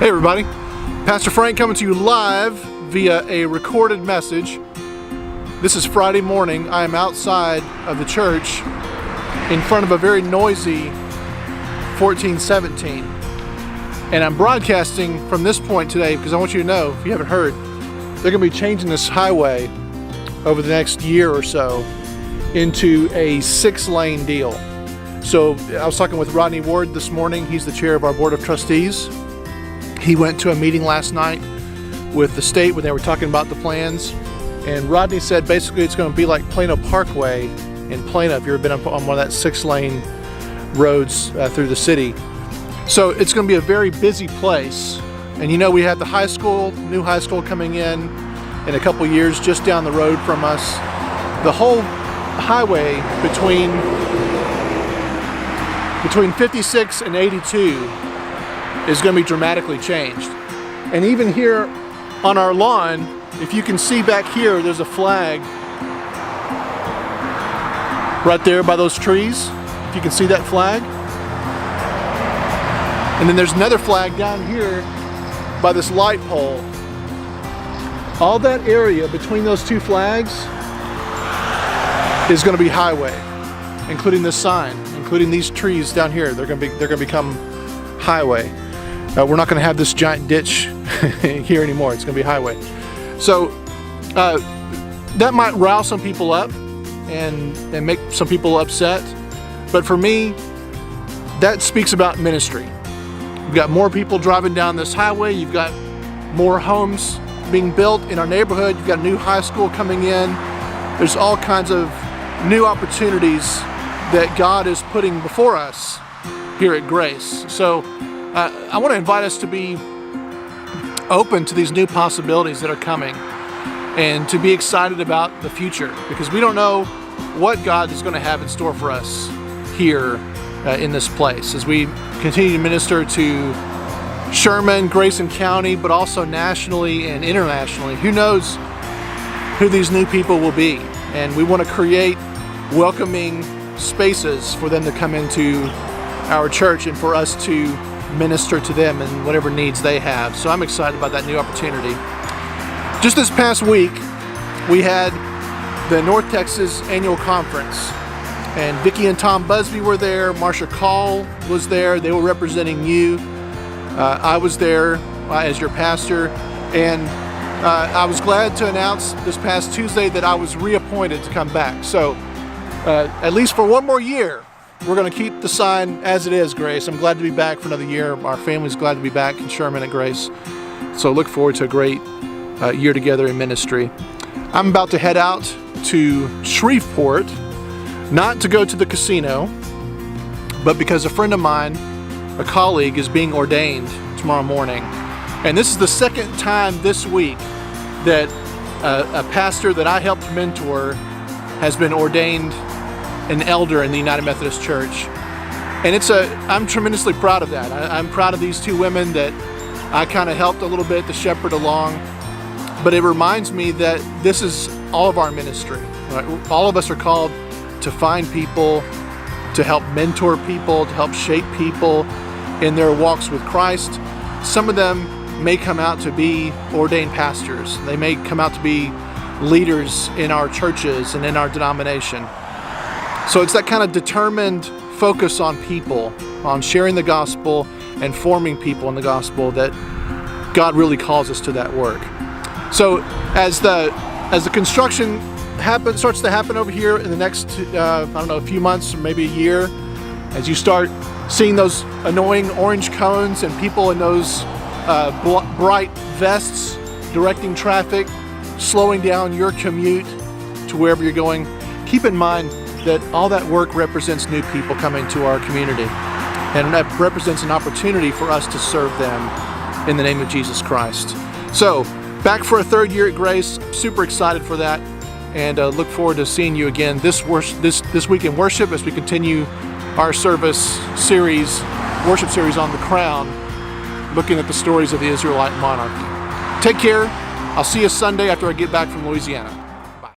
Hey everybody, Pastor Frank coming to you live via a recorded message. This is Friday morning. I am outside of the church in front of a very noisy 1417. And I'm broadcasting from this point today because I want you to know, if you haven't heard, they're going to be changing this highway over the next year or so into a 6-lane deal. So I was talking with Rodney Ward this morning. He's the chair of our board of trustees. He went to a meeting last night with the state when they were talking about the plans. And Rodney said basically it's going to be like Plano Parkway in Plano, if you've ever been on one of that 6-lane roads through the city. So it's going to be a very busy place. And you know, we have the high school, new high school coming in a couple years just down the road from us. The whole highway between 56 and 82 is going to be dramatically changed. And even here on our lawn, if you can see back here, there's a flag right there by those trees. If you can see that flag. And then there's another flag down here by this light pole. All that area between those two flags is going to be highway, including this sign, including these trees down here. They're going to become highway. We're not going to have this giant ditch here anymore. It's going to be highway. So that might rile some people up and make some people upset. But for me, that speaks about ministry. You've got more people driving down this highway. You've got more homes being built in our neighborhood. You've got a new high school coming in. There's all kinds of new opportunities that God is putting before us here at Grace. So I want to invite us to be open to these new possibilities that are coming and to be excited about the future, because we don't know what God is going to have in store for us here in this place as we continue to minister to Sherman, Grayson County, but also nationally and internationally. Who knows who these new people will be? And we want to create welcoming spaces for them to come into our church and for us to minister to them and whatever needs they have. So I'm excited about that new opportunity. Just this past week, we had the North Texas Annual Conference, and Vicki and Tom Busby were there. Marsha Call was there. They were representing you. I was there as your pastor, and I was glad to announce this past Tuesday that I was reappointed to come back. So at least for one more year, we're going to keep the sign as it is, Grace. I'm glad to be back for another year. Our family's glad to be back in Sherman at Grace. So look forward to a great year together in ministry. I'm about to head out to Shreveport, not to go to the casino, but because a friend of mine, a colleague, is being ordained tomorrow morning. And this is the second time this week that a pastor that I helped mentor has been ordained an elder in the United Methodist Church. And I'm tremendously proud of that. I'm proud of these two women that I kind of helped a little bit to shepherd along. But it reminds me that this is all of our ministry. Right? All of us are called to find people, to help mentor people, to help shape people in their walks with Christ. Some of them may come out to be ordained pastors. They may come out to be leaders in our churches and in our denomination. So it's that kind of determined focus on people, on sharing the gospel and forming people in the gospel, that God really calls us to that work. So as the construction starts to happen over here in the next, a few months or maybe a year, as you start seeing those annoying orange cones and people in those bright vests directing traffic, slowing down your commute to wherever you're going, keep in mind that all that work represents new people coming to our community, and that represents an opportunity for us to serve them in the name of Jesus Christ. So, back for a third year at Grace. Super excited for that, and look forward to seeing you again this week in worship as we continue our worship series on the crown, looking at the stories of the Israelite monarchy. Take care. I'll see you Sunday after I get back from Louisiana.